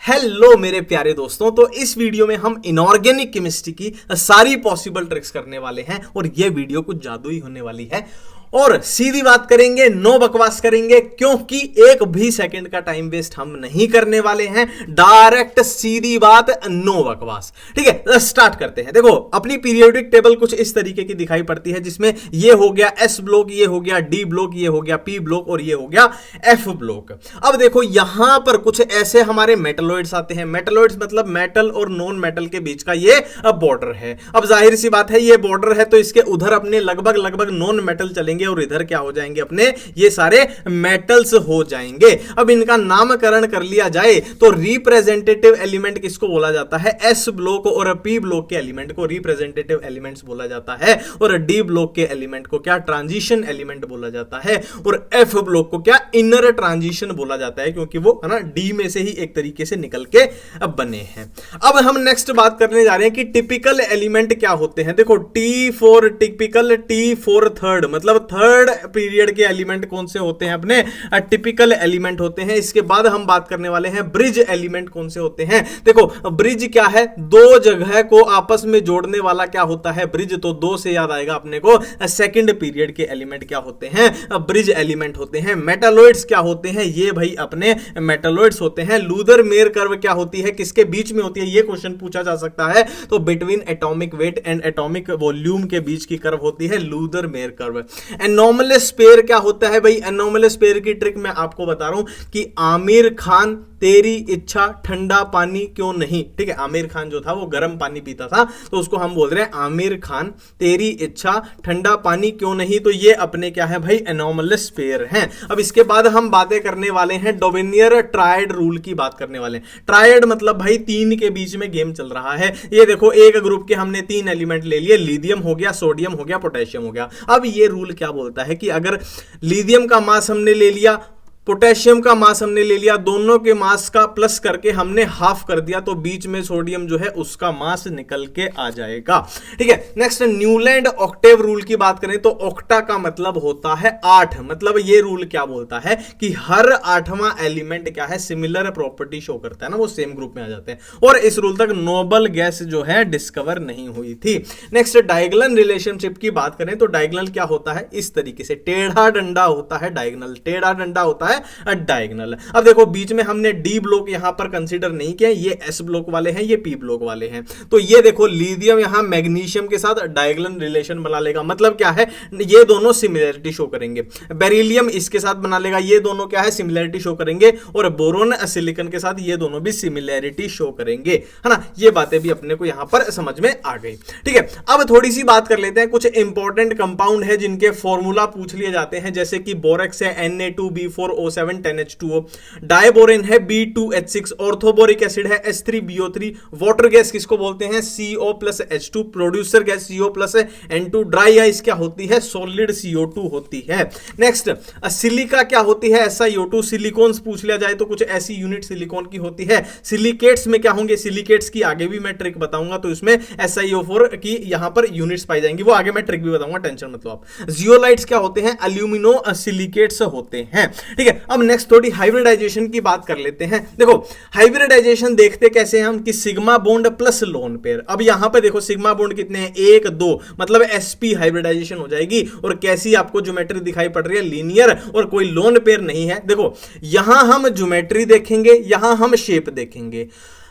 Hello मेरे प्यारे दोस्तों। तो इस वीडियो में हम इनऑर्गेनिक केमिस्ट्री की सारी पॉसिबल ट्रिक्स करने वाले हैं और ये वीडियो कुछ जादुई होने वाली है और सीधी बात करेंगे, नो बकवास करेंगे, क्योंकि एक भी सेकंड का टाइम वेस्ट हम नहीं करने वाले हैं। डायरेक्ट सीधी बात, नो बकवास। ठीक है, स्टार्ट करते हैं। देखो, अपनी पीरियोडिक टेबल कुछ इस तरीके की दिखाई पड़ती है, जिसमें ये हो गया एस ब्लॉक, ये हो गया डी ब्लॉक, ये हो गया पी ब्लॉक और ये हो गया एफ ब्लॉक। अब देखो यहां पर कुछ ऐसे हमारे मेटलॉइड्स आते हैं। मेटलॉइड्स मतलब मेटल और नॉन मेटल के बीच का ये बॉर्डर है। अब जाहिर सी बात है, ये बॉर्डर है तो इसके उधर अपने लगभग नॉन मेटल चलेंगे और इधर क्या हो जाएंगे, अपने ये सारे मेटल्स हो जाएंगे। अब इनका नामकरण कर लिया जाए तो रिप्रेजेंटेटिव एलिमेंट किसको बोला जाता है? एस ब्लॉक और पी ब्लॉक के एलिमेंट को रिप्रेजेंटेटिव एलिमेंट्स बोला जाता है और डी ब्लॉक के एलिमेंट को क्या? ट्रांजिशन एलिमेंट बोला जाता है और एफ ब्लॉक को क्या? इनर ट्रांजिशन बोला जाता है, क्योंकि वो है ना डी में से ही एक तरीके से निकल के अब बने हैं। अब हम नेक्स्ट बात करने जा रहे हैं कि टिपिकल एलिमेंट क्या होते हैं। देखो, T for typical, T for third, मतलब थर्ड पीरियड के एलिमेंट कौन से होते हैं? अपने टिपिकल एलिमेंट होते हैं। इसके बाद हम बात करने वाले हैं ब्रिज एलिमेंट कौन से होते हैं। देखो, ब्रिज क्या है? दो जगह को आपस में जोड़ने वाला क्या होता है? ब्रिज। तो दो से याद आएगा अपने को सेकंड पीरियड के एलिमेंट क्या होते हैं? ब्रिज एलिमेंट होते हैं। मेटालॉइड्स क्या होते हैं? ये भाई अपने मेटालॉइड्स होते हैं। लूथर मेयर कर्व क्या होती है? किसके बीच में होती है? ये क्वेश्चन पूछा जा सकता है। तो between atomic weight and atomic volume के बीच की कर्व होती है Luther mayor curve. Anomalous pair क्या होता है भाई? एनोमलस पेयर की ट्रिक मैं आपको बता रहा हूं कि आमिर खान तेरी इच्छा ठंडा पानी क्यों नहीं। ठीक है, आमिर खान जो था वो गर्म पानी पीता था, तो उसको हम बोल रहे हैं आमिर खान तेरी इच्छा ठंडा पानी क्यों नहीं। तो ये अपने क्या है भाई? एनोमलस पेयर हैं। अब इसके बाद हम बातें करने वाले हैं डोवेनियर ट्रायड रूल की बात करने वाले हैं। ट्रायड मतलब भाई तीन के बीच में गेम चल रहा है। ये देखो, एक ग्रुप के हमने तीन एलिमेंट ले लिए, लिथियम हो गया, सोडियम हो गया, पोटेशियम हो गया। अब ये रूल क्या बोलता है कि अगर लिथियम का मास हमने ले लिया, पोटेशियम का मास हमने ले लिया, दोनों के मास का प्लस करके हमने हाफ कर दिया, तो बीच में सोडियम जो है उसका मास निकल के आ जाएगा। ठीक है, नेक्स्ट न्यूलैंड ऑक्टेव रूल की बात करें तो ऑक्टा का मतलब होता है 8। मतलब ये रूल क्या बोलता है कि हर आठवां एलिमेंट क्या है? सिमिलर प्रॉपर्टी शो करता है ना, वो सेम ग्रुप में आ जाते हैं। और इस रूल तक नोबल गैस जो है डिस्कवर नहीं हुई थी। नेक्स्ट डायगोनल रिलेशनशिप की बात करें तो डायगोनल क्या होता है? इस तरीके से टेढ़ा डंडा होता है डायगोनल, टेढ़ा डंडा होता है डायगोनल। अब देखो, बीच में हमने डी ब्लॉक यहां पर कंसीडर नहीं किया, ये एस ब्लॉक वाले हैं, ये पी ब्लॉक वाले हैं। तो ये देखो, लिथियम यहां मैग्नीशियम के साथ डायगोनल रिलेशन बना लेगा। मतलब क्या है? ये दोनों सिमिलरिटी शो करेंगे। बेरिलियम इसके साथ बना लेगा, ये दोनों क्या है? सिमिलरिटी शो करेंगे। और बोरोन सिलिकॉन के साथ ये दोनों भी सिमिलरिटी शो करेंगे, है ना। ये बातें भी अपने को यहां पर समझ में आ गई। ठीक है, अब थोड़ी सी बात कर लेते हैं। कुछ इंपॉर्टेंट कंपाउंड है जिनके फॉर्मूला पूछ लिए जाते हैं, जैसे कि बोरेक्स है Na2B4O7 10H2O, डायबोरेन है B2H6, ऑर्थोबोरिक एसिड है H3BO3, वाटर गैस किसको बोलते हैं? CO+H2, producer gas CO+N2, dry ice क्या होती है? सॉलिड CO2 होती है। नेक्स्ट सिलिका क्या होती है? SiO2। सिलिकॉन्स पूछ लिया जाए तो कुछ ऐसी यूनिट सिलिकॉन की होती है। सिलिकेट्स में क्या होंगे? सिलिकेट्स की आगे भी मैं ट्रिक बताऊंगा, तो इसमें SiO4 की यहां पर यूनिट्स पाई जाएंगी, वो आगे मैं ट्रिक भी बताऊंगा, टेंशन मत लो आप। जियोलाइट्स क्या होते हैं? अल्यूमिनो सिलिकेट्स होते हैं। ठीक है, अब नेक्स्ट थोड़ी हाइब्रिडाइजेशन की बात कर लेते हैं। देखो, हाइब्रिडाइजेशन देखते कैसे हम कि sigma bond plus lone pair. अब यहां पे देखो, सिग्मा बॉन्ड कितने हैं? 1 2, मतलब sp हाइब्रिडाइजेशन हो जाएगी। और कैसी आपको ज्योमेट्री दिखाई पड़ रही है? लीनियर, और कोई लोन पेयर नहीं है। देखो, यहां हम ज्योमेट्री देखेंगे, यहां हम शेप देखेंगे।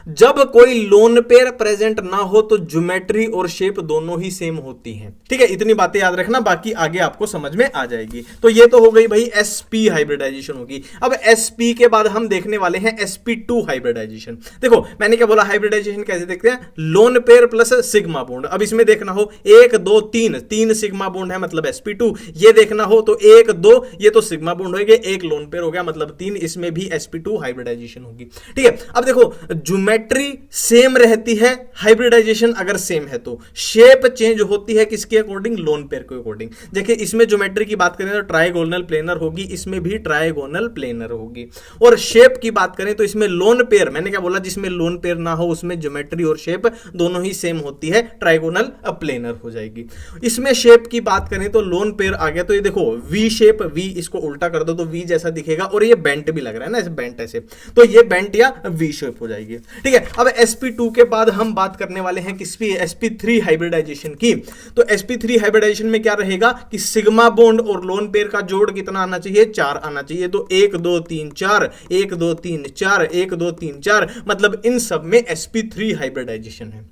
जब कोई लोन पेयर प्रेजेंट ना हो तो ज्योमेट्री और शेप दोनों ही सेम होती हैं। ठीक है, इतनी बातें याद रखना, बाकी आगे आपको समझ में आ जाएगी। तो ये तो हो गई भाई sp हाइब्रिडाइजेशन होगी। अब sp के बाद हम देखने वाले हैं sp2 हाइब्रिडाइजेशन। देखो, मैंने क्या बोला? हाइब्रिडाइजेशन कैसे देखते हैं? Lone pair plus sigma bond. अब इसमें देखना हो 1 2 3, 3 सिग्मा बॉन्ड है मतलब sp2। ये देखना हो तो 1 2, ये तो सिग्मा बॉन्ड हो गए, एक लोन पेयर हो गया मतलब 3, इसमें भी sp2 हाइब्रिडाइजेशन होगी। ठीक है, अब देखो, ज्योमेट्री सेम रहती है, हाइब्रिडाइजेशन अगर सेम है तो शेप चेंज होती है किसके अकॉर्डिंग, लोन पेयर के अकॉर्डिंग। देखिए इसमें ज्योमेट्री की बात करें तो ट्राइगोनल प्लेनर होगी, इसमें भी ट्राइगोनल प्लेनर होगी। और शेप की बात करें तो इसमें लोन पेयर, मैंने क्या बोला, जिसमें लोन पेयर ना हो उसमें ज्योमेट्री और शेप दोनों ही सेम होती है, ट्राइगोनल प्लेनर हो जाएगी। इसमें शेप की बात करें तो लोन पेयर आ गया, तो ये देखो वी शेप, वी इसको उल्टा कर दो तो वी जैसा दिखेगा, और ये बेंट भी लग रहा है ना, ऐसे बेंट ऐसे, तो ये बेंट या वी शेप हो जाएगी। ठीक है, अब sp2 के बाद हम बात करने वाले हैं किसकी, sp3 हाइब्रिडाइजेशन की। तो sp3 हाइब्रिडाइजेशन में क्या रहेगा कि सिग्मा बॉन्ड और लोन पेयर का जोड़ कितना आना चाहिए, 4 आना चाहिए। तो 1 2 3 4, 1 2 3 4, 1 2 3 4, मतलब इन सब में sp3 हाइब्रिडाइजेशन है।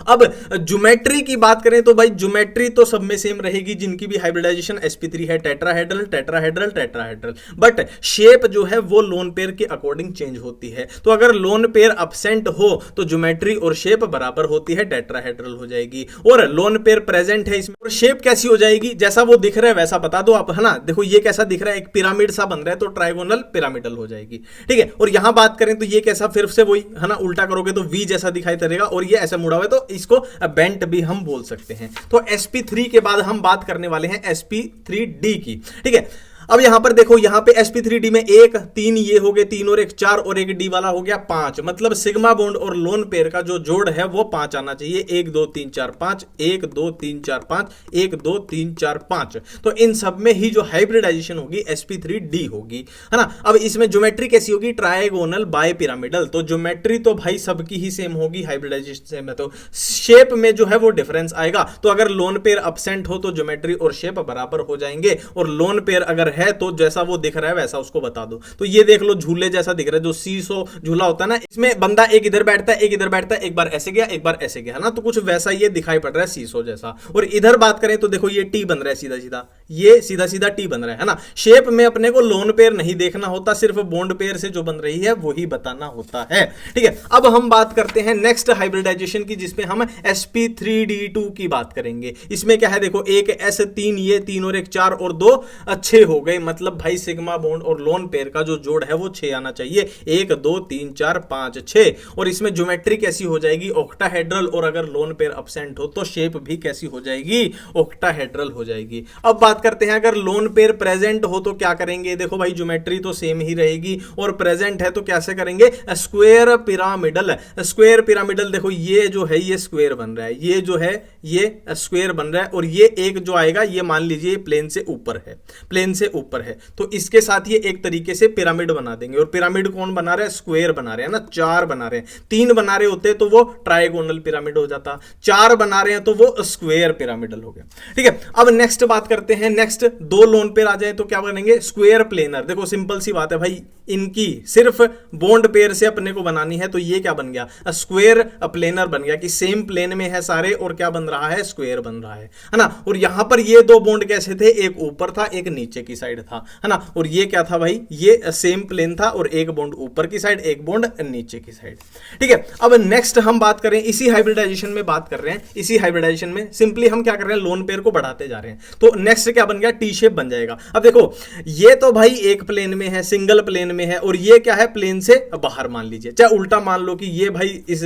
अब ज्योमेट्री की बात करें तो भाई ज्योमेट्री तो सब में सेम रहेगी, जिनकी भी हाइब्रिडाइजेशन sp3 है, tetrahedral tetrahedral tetrahedral, but shape जो है वो लोन पेयर के अकॉर्डिंग चेंज होती है। तो अगर लोन पेयर अब्सेंट हो तो ज्योमेट्री और शेप बराबर होती है, टेट्राहेड्रल हो जाएगी। और लोन पेयर प्रेजेंट है इसमें, और शेप कैसी हो जाएगी, जैसा वो दिख रहा है वैसा बता दो आप, है ना। देखो ये कैसा दिख रहा है, एक पिरामिड सा बन रहा है, तो ट्राइगोनल पिरामिडल हो जाएगी। ठीक है, और यहां बात करें तो ये कैसा, फिर से वही है ना, उल्टा करोगे तो वी जैसा दिखाई देगा, और ये ऐसा मुड़ा हुआ है तो इसको बेंट भी हम बोल सकते हैं। तो sp3 के बाद हम बात करने वाले हैं sp3d की। ठीक है, अब यहां पर देखो, यहां पे sp3d में 1 3 ये हो गए, 3 और 1 4, और एक डी वाला हो गया 5, मतलब सिग्मा बॉन्ड और लोन पेयर का जो जोड़ है वो 5 आना चाहिए। 1 2 3 4 5, 1 2 3 4 5, 1 2 3 4 5। तो इन सब में ही जो हाइब्रिडाइजेशन होगी sp3d होगी, है ना। अब इसमें ज्योमेट्री कैसी होगी, ट्राइगोनल बाय पिरामिडल। तो ज्योमेट्री तो भाई सबकी ही सेम होगी, हाइब्रिडाइजेशन में तो शेप में जो है वो डिफरेंस आएगा। तो अगर लोन पेयर अब्सेंट हो तो ज्योमेट्री और शेप बराबर हो जाएंगे, और लोन पेयर अगर है तो जैसा वो दिख रहा है वैसा उसको बता दो। तो ये देख लो झूले जैसा दिख रहा है, जो सीसो झूला होता है ना, इसमें बंदा एक इधर बैठता है, एक इधर बैठता है, एक बार ऐसे गया एक बार ऐसे गया, है ना। तो कुछ वैसा ये दिखाई पड़ रहा है, सीसो जैसा। और इधर बात करें तो देखो ये टी बन रहा है सीधा सीधा, ये सीधा सीधा टी बन रहा है ना। शेप में अपने को लोन पेयर नहीं देखना होता, सिर्फ बॉन्ड पेयर से जो बन रही है वही बताना होता है। ठीक है, अब हम बात करते हैं नेक्स्ट हाइब्रिडाइजेशन की, जिसमें हम sp3d2 की बात करेंगे। इसमें क्या है, देखो एक s3, ये 3 और 1 4 और 2 6 हो गए, मतलब भाई सिग्मा बॉन्ड और लोन पेयर का जो जोड़ है वो 6 आना चाहिए। 1 2 3 4 5 6। और इसमें ज्योमेट्री कैसी हो जाएगी, ऑक्टाहेड्रल, और अगर लोन पेयर अब्सेंट हो तो शेप भी कैसी हो जाएगी, ऑक्टाहेड्रल हो जाएगी। अब बात करते हैं अगर लोन पेयर प्रेजेंट हो तो क्या करेंगे। देखो भाई ज्योमेट्री तो सेम ही रहेगी, और प्रेजेंट है तो कैसे करेंगे, स्क्वायर पिरामिडल। स्क्वायर पिरामिडल, देखो ये जो है ये स्क्वायर बन रहा है, ये जो है ये स्क्वायर बन रहा है, और ये एक जो आएगा ये मान लीजिए प्लेन से ऊपर है, प्लेन से ऊपर है, तो इसके साथ ये एक तरीके से पिरामिड बना देंगे। और पिरामिड कौन बना रहा है, स्क्वायर बना रहे हैं ना, 4 बना रहे हैं। 3 बना रहे होते तो वो ट्राइगोनल पिरामिड हो जाता, 4 बना रहे हैं तो वो स्क्वायर पिरामिडल हो गया। ठीक है, अब नेक्स्ट बात करते हैं, नेक्स्ट 2 लोन पेयर आ जाए तो क्या बनेंगे, स्क्वायर प्लेनर। देखो सिंपल सी बात है भाई, इनकी सिर्फ बॉन्ड पेयर से अपने को बनानी है, तो ये क्या बन गया, स्क्वायर प्लेनर बन गया, कि सेम प्लेन में है सारे, और क्या बन रहा है, स्क्वायर बन रहा है ना। और यहां पर ये 2 बॉन्ड कैसे थे, एक ऊपर था एक नीचे की साइड था, है ना। और ये क्या था भाई, ये सेम प्लेन था, और एक बॉन्ड ऊपर की साइड एक बॉन्ड नीचे की साइड। ठीक है, अब नेक्स्ट हम बात करें, इसी हाइब्रिडाइजेशन में बात कर रहे हैं, इसी हाइब्रिडाइजेशन में सिंपली हम क्या कर रहे हैं, लोन पेयर को बढ़ाते जा रहे हैं। तो नेक्स्ट क्या बन गया, टी शेप बन जाएगा। अब देखो ये तो भाई एक प्लेन में है, सिंगल प्लेन में है, और ये क्या है, प्लेन से बाहर मान लीजिए, चाहे उल्टा मान लो कि ये भाई इस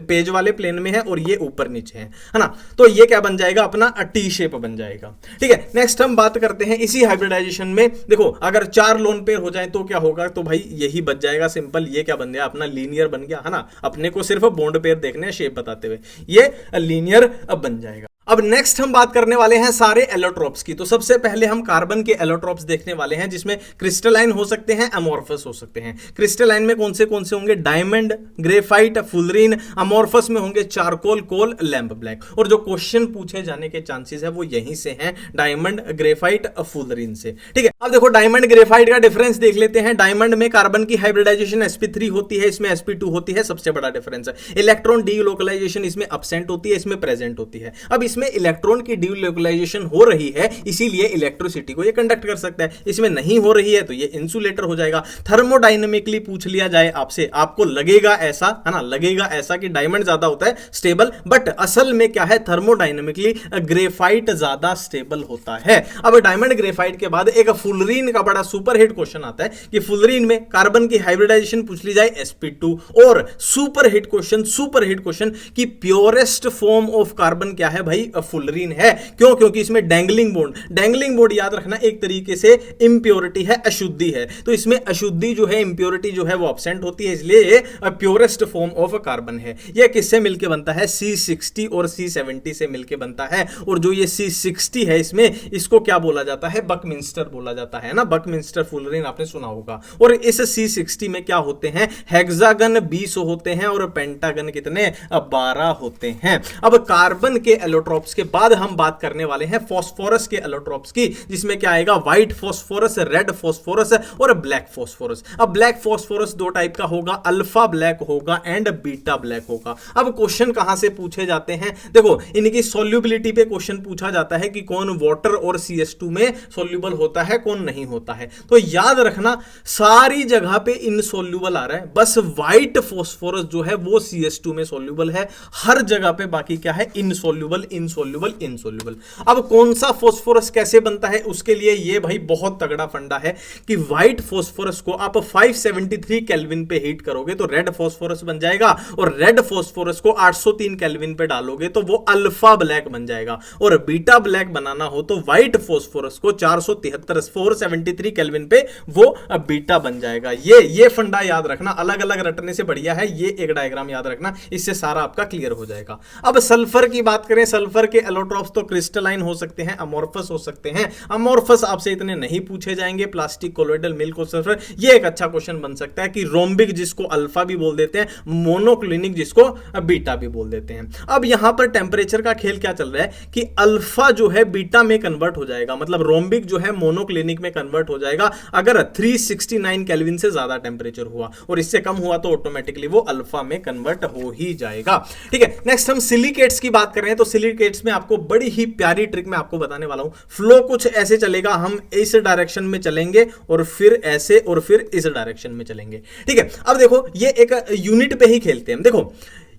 पेज वाले प्लेन में है और ये ऊपर नीचे है ना। तो ये क्या बन जाएगा, अपना टी शेप बन जाएगा। ठीक है, नेक्स्ट हम बात करते हैं इसी हाइब्रिडाइजेशन में। देखो अगर 4 लोन पेयर हो जाए तो क्या होगा, तो भाई यही बच जाएगा सिंपल, ये क्या बन गया, अपना लीनियर बन गया, है ना। अपने को सिर्फ बॉन्ड पेयर देखने हैं शेप बताते हुए, ये लीनियर बन जाएगा। अब नेक्स्ट हम बात करने वाले हैं सारे एलोट्रोप्स की। तो सबसे पहले हम कार्बन के एलोट्रोप्स देखने वाले हैं, जिसमें क्रिस्टलाइन हो सकते हैं, अमोर्फस हो सकते हैं। क्रिस्टलाइन में कौन से होंगे, डायमंड, ग्रेफाइट, फुलरीन। अमोर्फस में होंगे चारकोल, कोल, लैम्प ब्लैक। और जो क्वेश्चन पूछे जाने के चांसेस है वो यहीं से हैं, डायमंड, ग्रेफाइट, फुलरीन से। ठीक है, अब देखो डायमंड ग्रेफाइट का डिफरेंस देख लेते हैं। डायमंड में कार्बन की हाइब्रिडाइजेशन sp3 होती है, इसमें sp2 होती है, सबसे बड़ा डिफरेंस है। इलेक्ट्रॉन डी लोकलाइजेशन इसमें अब्सेंट होती है, इसमें प्रेजेंट होती है। अब इसमें इसमें इलेक्ट्रॉन की डीलोकलाइजेशन हो रही है, इसीलिए इलेक्ट्रिसिटी को ये कंडक्ट कर सकता है। इसमें नहीं हो रही है तो ये इंसुलेटर हो जाएगा। थर्मोडायनेमिकली पूछ लिया जाए आपसे, आपको लगेगा ऐसा, है ना, लगेगा ऐसा कि डायमंड ज्यादा होता है स्टेबल, बट असल में क्या है, थर्मोडायनेमिकली ग्रेफाइट ज्यादा स्टेबल होता है। अब डायमंड ग्रेफाइट के बाद एक फुलरीन का बड़ा सुपर हिट क्वेश्चन आता है कि फुलरीन में कार्बन की हाइब्रिडाइजेशन पूछ ली जाए sp2, और सुपर हिट क्वेश्चन कि प्योरेस्ट फॉर्म ऑफ कार्बन क्या है भाई, फुलरीन है। क्यों? क्योंकि इसमें डैंगलिंग बॉन्ड याद रखना एक तरीके से इंप्योरिटी है, अशुद्धि है, तो इसमें अशुद्धि जो है, इंप्योरिटी जो है वो एब्सेंट होती है, इसलिए ये प्योरेस्ट फॉर्म ऑफ कार्बन है। यह किससे मिलके बनता है, C60 और C70 से मिलके बनता है। और जो ये C60 है इसमें, इसको क्या बोला जाता है, बकमिंस्टर बोला जाता है ना, बकमिंस्टर फुलरीन आपने सुना होगा। और इस C60 में क्या होते हैं, हेक्सागन 20 होते हैं और पेंटागन कितने, 12 होते हैं। अब कार्बन के एलोट्रोप्स के बाद हम बात करने वाले हैं फास्फोरस के एलोट्रोप्स की, जिसमें क्या आएगा, व्हाइट फास्फोरस, रेड फास्फोरस और ब्लैक फास्फोरस। अब ब्लैक फास्फोरस दो टाइप का होगा, अल्फा ब्लैक होगा एंड बीटा ब्लैक होगा। अब क्वेश्चन कहां से पूछे जाते हैं, देखो इनकी सॉल्युबिलिटी पे क्वेश्चन पूछा जाता है कि कौन वाटर और CS2 में सॉल्युबल होता है, कौन नहीं होता है। तो याद रखना सारी जगह पे इनसॉल्युबल आ रहा है, बस व्हाइट फास्फोरस जो है वो CS2 में सॉल्युबल है, हर जगह पे बाकी क्या है, इनसॉल्युबल इनसॉल्युबल इनसॉल्युबल। अब कौन सा फास्फोरस कैसे बनता है, उसके लिए ये भाई बहुत तगड़ा फंडा है कि व्हाइट फास्फोरस को आप 573 केल्विन पे हीट करोगे तो रेड फास्फोरस बन जाएगा, और रेड फास्फोरस को 803 केल्विन पे डालोगे तो वो अल्फा ब्लैक बन जाएगा। और बीटा ब्लैक बनाना हो तो व्हाइट फास्फोरस को 473 केल्विन पे वो बीटा बन जाएगा। ये फंडा याद रखना, अलग अलग रटने से बढ़िया है ये एक डायग्राम याद रखना, इससे सारा आपका क्लियर हो जाएगा। अब सल्फर की बात करें, सल्फर के एलोट्रोप्स तो क्रिस्टलाइन हो सकते हैं, अमोर्फस हो सकते हैं। अमोर्फस आपसे इतने नहीं पूछे जाएंगे, प्लास्टिक, कोलोइडल, मिल्क और सल्फर। ये एक अच्छा क्वेश्चन बन सकता है कि रोम्बिक जिसको अल्फा भी बोल देते हैं, मोनोक्लिनिक जिसको बीटा भी बोल देते हैं। अब यहां पर टेम्परेचर का खेल क्या चल रहा है कि अल्फा जो है बीटा में कन्वर्ट हो जाएगा, मतलब रोम्बिक जो है मोनोक्लिनिक में कन्वर्ट हो जाएगा अगर 369 केल्विन से ज्यादा टेम्परेचर हुआ, और इससे कम हुआ तो ऑटोमेटिकली वो अल्फा में कन्वर्ट हो ही जाएगा। ठीक है, नेक्स्ट हम सिलिकेट्स की बात कर रहे हैं। तो सिलिकेट्स में आपको बड़ी ही प्यारी ट्रिक मैं आपको बताने वाला हूं। फ्लो कुछ ऐसे चलेगा, हम इस डायरेक्शन में चलेंगे और फिर ऐसे और फिर इस डायरेक्शन में चलेंगे। ठीक है, अब देखो ये एक यूनिट पे ही खेलते हैं। देखो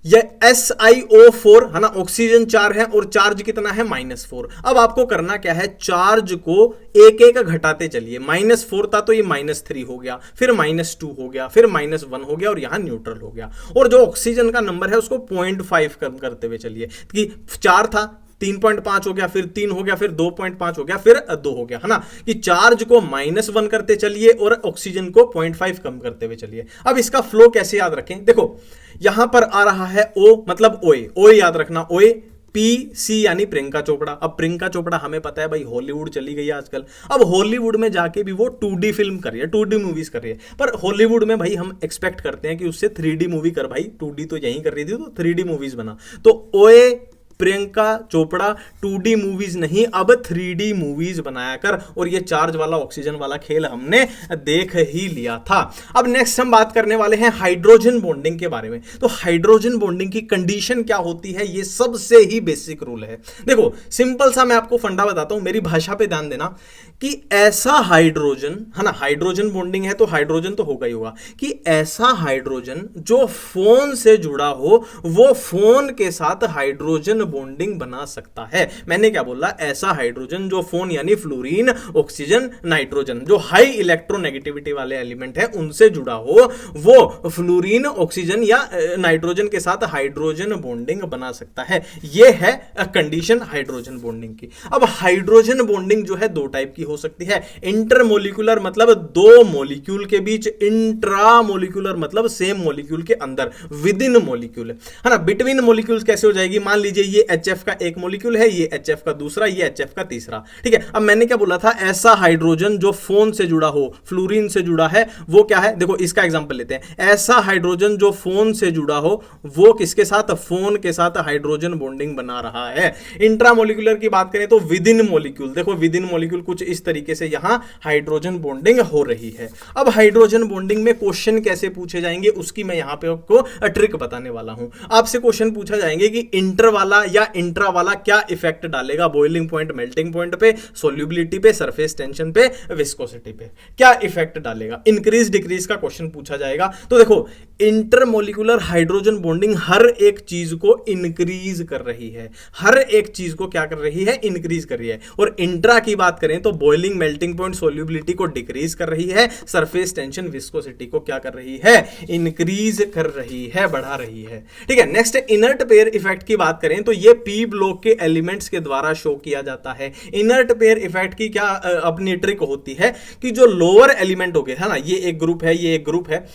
ये SiO4 है ना, ऑक्सीजन 4 है और चार्ज कितना है, -4। अब आपको करना क्या है, चार्ज को एक एक घटाते चलिए। -4 था तो ये -3 हो गया, फिर -2 हो गया, फिर -1 हो गया और यहां न्यूट्रल हो गया। और जो ऑक्सीजन का नंबर है उसको 0.5 कम करते हुए चलिए, कि 4 था 3.5 हो गया, फिर 3 हो गया, फिर 2.5 हो गया, फिर 2 हो गया, है ना, कि चार्ज को -1 करते चलिए और ऑक्सीजन को 0.5 कम करते हुए चलिए। अब इसका फ्लो कैसे याद रखें, देखो यहां पर आ रहा है O मतलब ओए याद रखना, ओए PC यानी प्रियंका चोपड़ा। अब प्रियंका चोपड़ा हमें पता है भाई हॉलीवुड चली गई है आजकल, अब हॉलीवुड में जाके भी वो 2D फिल्म कर रही है, 2D मूवीज कर रही है। पर हॉलीवुड में भाई हम एक्सपेक्ट करते हैं कि उससे 3D मूवी कर, भाई 2D तो यहीं कर रही थी तो 3D मूवीज बना। तो ओए प्रियंका चोपड़ा 2D मूवीज नहीं, अब 3D मूवीज बनाया कर, और ये चार्ज वाला ऑक्सीजन वाला खेल हमने देख ही लिया था। अब नेक्स्ट हम बात करने वाले हैं हाइड्रोजन बॉन्डिंग के बारे में। तो हाइड्रोजन बॉन्डिंग की कंडीशन क्या होती है, ये सबसे ही बेसिक रूल है। देखो सिंपल सा मैं आपको फंडा बताता हूं, मेरी भाषा पे ध्यान देना, कि ऐसा हाइड्रोजन, है ना, हाइड्रोजन बॉन्डिंग है तो हाइड्रोजन तो होगा ही होगा, कि ऐसा हाइड्रोजन जो फोन से जुड़ा हो वो फोन के साथ हाइड्रोजन बॉन्डिंग बना सकता है। मैंने क्या बोला, ऐसा हाइड्रोजन जो फोन यानी फ्लोरीन, ऑक्सीजन, नाइट्रोजन, जो हाई इलेक्ट्रोनेगेटिविटी वाले एलिमेंट है उनसे जुड़ा हो, वो फ्लोरीन, ऑक्सीजन या नाइट्रोजन के साथ हाइड्रोजन बॉन्डिंग बना सकता है। यह है कंडीशन हाइड्रोजन बॉन्डिंग की। अब हाइड्रोजन बॉन्डिंग जो है दो टाइप की हो सकती है, इंटरमोलिकुलर मतलब दो मॉलिक्यूल के बीच, इंट्रामोलिकुलर मतलब सेम मॉलिक्यूल के अंदर, विद इन मॉलिक्यूल, है ना। बिटवीन मॉलिक्यूल्स कैसे हो जाएगी, मान लीजिए ये HF का एक मॉलिक्यूल है, ये HF का दूसरा, ये HF का तीसरा। ठीक है, अब मैंने क्या बोला था, ऐसा हाइड्रोजन जो फोन से जुड़ा हो, फ्लोरीन से जुड़ा है, वो क्या है, देखो इसका एग्जांपल लेते हैं। ऐसा हाइड्रोजन जो फोन से जुड़ा हो वो किसके साथ, फोन के साथ हाइड्रोजन बॉन्डिंग बना रहा है। इंट्रामोलिकुलर की बात करें तो विद इन मॉलिक्यूल, देखो विद इन मॉलिक्यूल कुछ इस तरीके से यहां हाइड्रोजन बॉन्डिंग हो रही है। अब हाइड्रोजन बॉन्डिंग में क्वेश्चन कैसे पूछे जाएंगे उसकी मैं यहां पे आपको ट्रिक बताने वाला हूं। आपसे क्वेश्चन पूछा जाएंगे कि इंटर वाला या इंट्रा वाला क्या इफेक्ट डालेगा बॉइलिंग पॉइंट, मेल्टिंग पॉइंट पे, सोल्यूबिलिटी पे, सरफेस टेंशन पे, विस्कोसिटी पे, क्या इफेक्ट डालेगा, इंक्रीज डिक्रीज का क्वेश्चन पूछा जाएगा। तो देखो इंटरमोलिकुलर हाइड्रोजन बॉन्डिंग हर एक चीज को इंक्रीज कर रही है, हर एक चीज को क्या कर रही है, इंक्रीज कर रही है। और इंट्रा की बात करें तो बॉइलिंग, मेल्टिंग पॉइंट, सोल्यूबिलिटी को डिक्रीज कर रही है, सरफेस टेंशन, विस्कोसिटी को क्या कर रही है, इंक्रीज कर रही है, बढ़ा रही है। ठीक है, नेक्स्ट इनर्ट पेयर इफेक्ट की बात करें तो ये पी ब्लॉक के एलिमेंट्स के द्वारा शो किया जाता है। इनर्ट पेयर इफेक्ट की क्या अपनी ट्रिक होती है कि जो लोअर एलिमेंट हो गए है ना, ये एक ग्रुप है, ये एक ग्रुप है,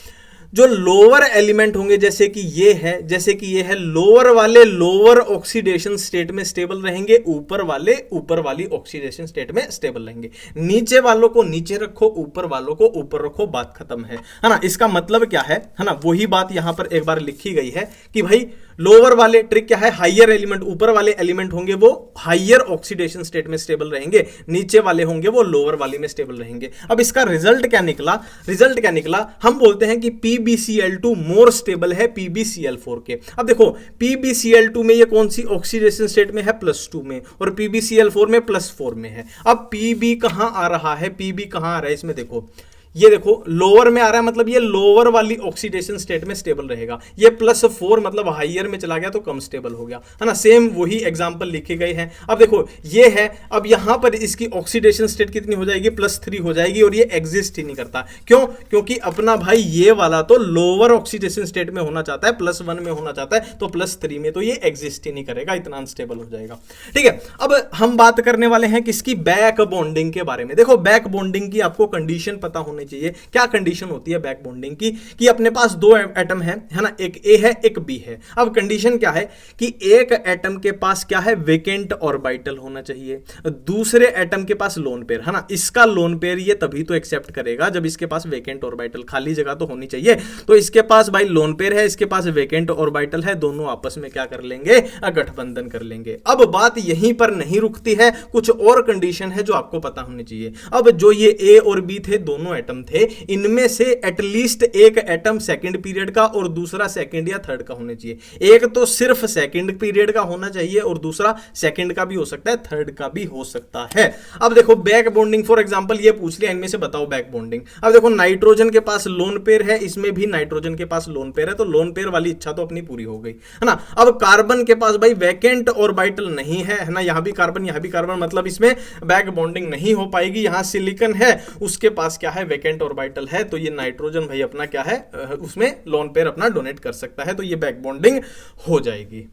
जो लोअर एलिमेंट होंगे जैसे कि ये है, जैसे कि ये है, लोअर वाले लोअर ऑक्सीडेशन स्टेट में स्टेबल रहेंगे, ऊपर वाले ऊपर वाली ऑक्सीडेशन स्टेट में स्टेबल रहेंगे। नीचे वालों को नीचे रखो, ऊपर वालों को ऊपर रखो, बात खत्म है ना। इसका मतलब क्या है ना, वही बात यहां पर एक बार लिखी गई है कि भाई लोअर वाले ट्रिक क्या है, हाइयर एलिमेंट, ऊपर वाले एलिमेंट होंगे वो हाइयर ऑक्सीडेशन स्टेट में स्टेबल रहेंगे, नीचे वाले होंगे वो लोअर वाले में स्टेबल रहेंगे। अब इसका रिजल्ट क्या निकला, रिजल्ट क्या निकला, हम बोलते हैं कि PbCl2 मोर स्टेबल है PbCl4 के। अब देखो PbCl2 में ये कौन सी ऑक्सीडेशन स्टेट में है, +2 में, और PbCl4 में +4 में है। अब Pb कहां आ रहा है, Pb कहां आ रहा है, इसमें देखो, ये देखो लोअर में आ रहा है, मतलब ये लोअर वाली ऑक्सीडेशन स्टेट में स्टेबल रहेगा। ये +4 मतलब हाइयर में चला गया तो कम स्टेबल हो गया, है ना। सेम वही एग्जांपल लिखे गए हैं। अब देखो ये है, अब यहां पर इसकी ऑक्सीडेशन स्टेट कितनी हो जाएगी, +3 हो जाएगी, और ये एग्जिस्ट ही नहीं करता। क्यों? क्योंकि अपना भाई ये वाला तो लोअर ऑक्सीडेशन स्टेट में होना चाहता है, +1 में होना चाहता है, तो +3 में तो ये एग्जिस्ट ही नहीं करेगा, इतना अनस्टेबल हो जाएगा। ठीक है, अब हम बात करने वाले हैं किसकी, बैक बॉन्डिंग के बारे में। देखो बैक बॉन्डिंग की आपको कंडीशन पता होने चाहिए। क्या कंडीशन होती है बैक बॉन्डिंग की, कि अपने पास दो एटम है ना, एक ए है एक बी है। अब कंडीशन क्या है कि एक एटम के पास क्या है, वेकेंट ऑर्बिटल होना चाहिए, दूसरे एटम के पास लोन पेयर, है ना। इसका लोन पेयर ये तभी तो एक्सेप्ट करेगा जब इसके पास वेकेंट ऑर्बिटल, खाली जगह तो होनी चाहिए। तो इसके पास भाई लोन पेयर है, इसके पास वेकेंट ऑर्बिटल है, दोनों आपस में क्या कर लेंगे, गठबंधन कर लेंगे। अब बात यहीं पर नहीं रुकती है, कुछ और कंडीशन है जो आपको पता होनी चाहिए। अब जो ये ए और बी थे, दोनों एटम थे, इनमें से एटलीस्ट एक एटम सेकंड पीरियड का और दूसरा सेकंड या थर्ड का होने चाहिए। एक तो सिर्फ सेकंड पीरियड का होना चाहिए और दूसरा सेकंड का भी हो सकता है, थर्ड का भी हो सकता है। अब देखो बैक बॉन्डिंग, फॉर एग्जांपल ये पूछ लिया, इनमें से बताओ बैक बॉन्डिंग। अब देखो नाइट्रोजन के पास लोन पेयर है, इसमें भी नाइट्रोजन के पास लोन पेयर है, तो लोन पेयर वाली इच्छा तो अपनी पूरी हो गई, है ना। अब कार्बन के पास भाई वैकेंट ऑर्बिटल नहीं है ना, यहां भी कार्बन यहां भी कार्बन, मतलब इसमें बैक बॉन्डिंग नहीं हो पाएगी। यहां सिलिकन है, उसके पास क्या है, वैकेंट ऑर्बिटल है, तो ये नाइट्रोजन भाई अपना क्या है, उसमें लोन पेयर अपना डोनेट कर सकता है, तो ये बैक बॉन्डिंग हो जाएगी।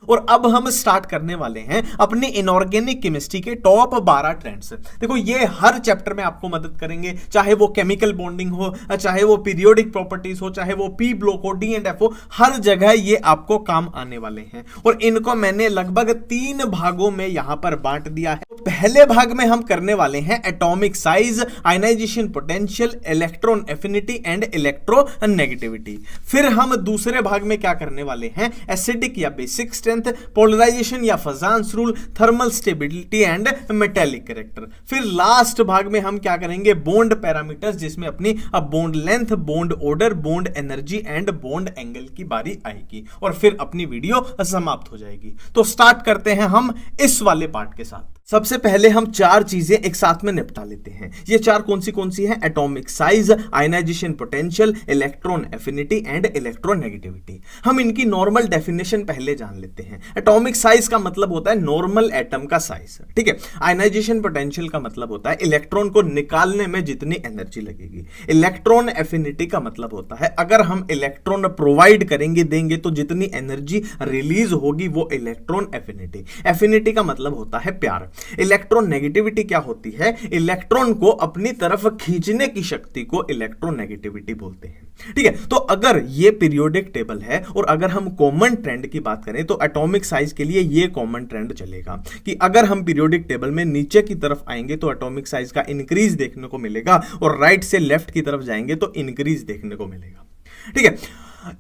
और अब हम स्टार्ट करने वाले हैं अपने इनऑर्गेनिक केमिस्ट्री के टॉप 12 ट्रेंड्स। देखो ये हर चैप्टर में आपको मदद करेंगे, चाहे वो केमिकल बॉन्डिंग हो, चाहे वो पीरियोडिक प्रॉपर्टीज हो, चाहे वो पी ब्लॉक हो, डी एंड एफ हो, हर जगह ये आपको काम आने वाले हैं। और इनको मैंने लगभग 3 भागों में यहां पर बांट दिया है। पहले भाग में हम करने वाले हैं atomic size, ionization potential, electron affinity and electronegativity. फिर हम दूसरे भाग में क्या करने वाले हैं, एसिडिक या बेसिक स्ट्रेंथ, पोलराइजेशन या फजान्स rule, thermal stability and metallic character. फिर लास्ट भाग में हम क्या करेंगे, बॉन्ड पैरामीटर्स, जिसमें अपनी bond length, bond order, bond energy and bond angle की बारी आएगी, और फिर अपनी वीडियो समाप्त हो जाएगी। तो स्टार्ट करते हैं हम इस वाले पार्ट के साथ। सबसे पहले हम 4 चीजें एक साथ में निपटा लेते हैं। ये 4 कौन सी हैं, atomic size, ionization potential, electron affinity and electronegativity. हम इनकी नॉर्मल डेफिनेशन पहले जान लेते हैं। एटॉमिक साइज का मतलब होता है नॉर्मल एटम का साइज, ठीक है। आयनाइजेशन पोटेंशियल का मतलब होता है इलेक्ट्रॉन को निकालने में जितनी एनर्जी लगेगी। इलेक्ट्रॉन एफिनिटी का मतलब होता है अगर हम इलेक्ट्रॉन प्रोवाइड करेंगे, देंगे, तो जितनी एनर्जी रिलीज होगी वो इलेक्ट्रॉन एफिनिटी। एफिनिटी का मतलब होता है प्यार। इलेक्ट्रोनेगेटिविटी क्या होती है, इलेक्ट्रॉन को अपनी तरफ खींचने की शक्ति को इलेक्ट्रोनेगेटिविटी बोलते हैं, ठीक है। तो अगर ये पीरियोडिक टेबल है और अगर हम कॉमन ट्रेंड की बात करें तो एटॉमिक साइज के लिए ये कॉमन ट्रेंड चलेगा कि अगर हम पीरियोडिक टेबल में नीचे की तरफ आएंगे तो एटॉमिक साइज का इंक्रीज देखने को मिलेगा, और राइट से लेफ्ट की तरफ जाएंगे तो इंक्रीज देखने को मिलेगा, ठीक है।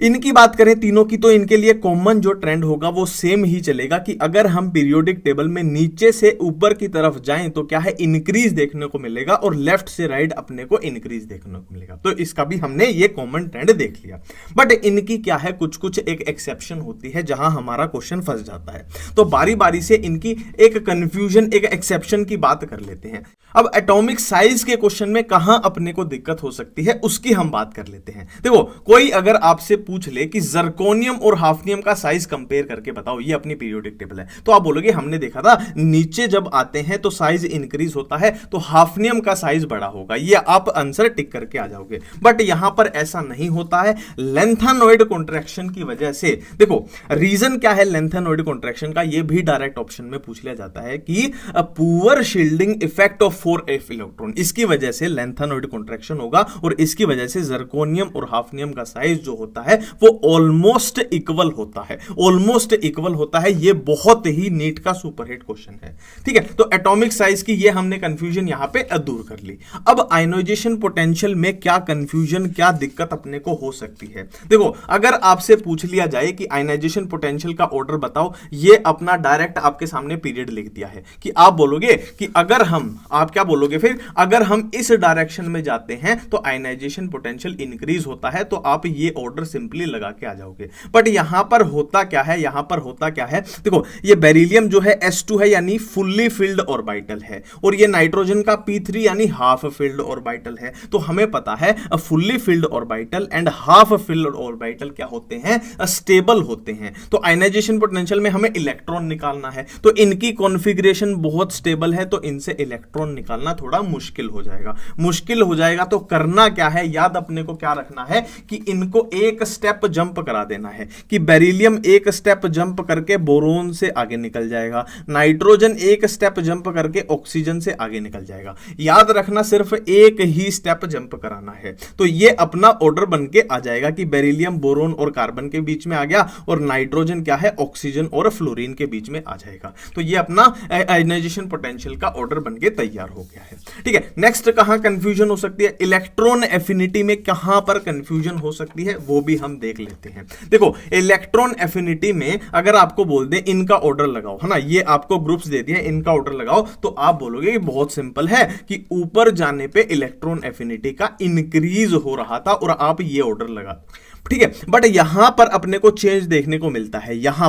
इनकी बात करें तीनों की, तो इनके लिए कॉमन जो ट्रेंड होगा वो सेम ही चलेगा कि अगर हम पीरियोडिक टेबल में नीचे से ऊपर की तरफ जाएं तो क्या है, इंक्रीज देखने को मिलेगा, और लेफ्ट से राइट अपने को इंक्रीज देखने को मिलेगा। तो इसका भी हमने ये कॉमन ट्रेंड देख लिया। बट इनकी क्या है, कुछ कुछ एक एक्सेप्शन होती है जहां हमारा क्वेश्चन फंस जाता है। तो बारी बारी से इनकी एक कंफ्यूजन, एक एक्सेप्शन की बात कर लेते हैं। अब एटॉमिक साइज के क्वेश्चन में कहां अपने को दिक्कत हो सकती है उसकी हम बात कर लेते हैं। देखो, कोई अगर आपसे पूछ ले कि जर्कोनियम और हाफनियम का साइज कंपेयर करके बताओ, ये अपनी पीरियोडिक टेबल है, तो आप बोलोगे हमने देखा था नीचे जब आते हैं तो साइज इंक्रीज होता है, तो हाफनियम का साइज बड़ा होगा। ये आप आंसर टिक करके आ जाओगे। बट यहां पर ऐसा नहीं होता है। लेंथेनॉइड कॉन्ट्रैक्शन की वजह से, देखो रीजन क्या है लेंथेनॉइड कॉन्ट्रैक्शन का, ये भी डायरेक्ट ऑप्शन में पूछ लिया जाता है कि poor shielding effect of 4f electron, इसकी वजह से लेंथेनॉइड कॉन्ट्रैक्शन होगा, और इसकी वजह से जर्कोनियम और हाफनियम का साइज जो होता है वो ऑलमोस्ट इक्वल होता है। ऑलमोस्ट इक्वल होता है। ये बहुत ही नीट का सुपरहिट क्वेश्चन है। ठीक है, तो एटॉमिक साइज की ये हमने कंफ्यूजन यहां पे दूर कर ली। अब आयनाइजेशन पोटेंशियल में क्या कंफ्यूजन, क्या दिक्कत अपने को हो सकती है। देखो, अगर आपसे पूछ लिया जाए कि आयनाइजेशन पोटेंशियल का ऑर्डर बताओ, ये अपना डायरेक्ट आपके सामने पीरियड लिख दिया है कि आप बोलोगे कि अगर हम, आप क्या बोलोगे फिर, अगर हम इस डायरेक्शन में जाते हैं तो आयनाइजेशन पोटेंशियल इंक्रीज होता है, तो आप ये ऑर्डर सिंपली लगा के आ जाओगे। बट यहां पर होता क्या है, यहां पर होता क्या है, देखो ये बेरिलियम जो है S2 है यानी फुल्ली फिल्ड ऑर्बिटल है, और ये नाइट्रोजन का P3 यानी हाफ फिल्ड ऑर्बिटल है। तो हमें पता है fully filled orbital and half filled orbital क्या होते हैं, स्टेबल होते हैं। तो आयनाइजेशन पोटेंशियल में हमें इलेक्ट्रॉन निकालना है, तो इनकी कॉन्फ़िगरेशन बहुत स्टेबल है, तो इनसे इलेक्ट्रॉन निकालना थोड़ा मुश्किल हो जाएगा। मुश्किल हो जाएगा तो करना क्या है, याद अपने को क्या रखना है कि इनको एक स्टेप जंप करा देना है, कि बेरिलियम एक स्टेप जंप करके बोरोन से आगे निकल जाएगा, नाइट्रोजन एक स्टेप जंप करके ऑक्सीजन से आगे निकल जाएगा। याद रखना सिर्फ एक ही स्टेप जंप कराना है, तो ये अपना ऑर्डर बन के आ जाएगा कि बेरिलियम बोरोन और कार्बन के बीच में आ गया, और नाइट्रोजन क्या है, ऑक्सीजन और फ्लोरीन के बीच में आ जाएगा। तो ये अपना आयनाइजेशन पोटेंशियल का ऑर्डर बन के तैयार हो गया है। ठीक है, नेक्स्ट कहां कंफ्यूजन हो सकती है, इलेक्ट्रॉन एफिनिटी में कहां पर कंफ्यूजन हो सकती है वो भी हम देख लेते हैं। देखो, इलेक्ट्रॉन एफिनिटी में अगर आपको बोल दे इनका ऑर्डर लगाओ, है ना, ये आपको ग्रुप्स दे दिए, इनका ऑर्डर लगाओ, तो आप बोलोगे बहुत सिंपल है कि ऊपर जाने पे इलेक्ट्रॉन एफिनिटी का इंक्रीज हो रहा था और आप ये ऑर्डर लगा। ठीक है, बट यहां पर अपने को चेंज देखने को मिलता है, यहां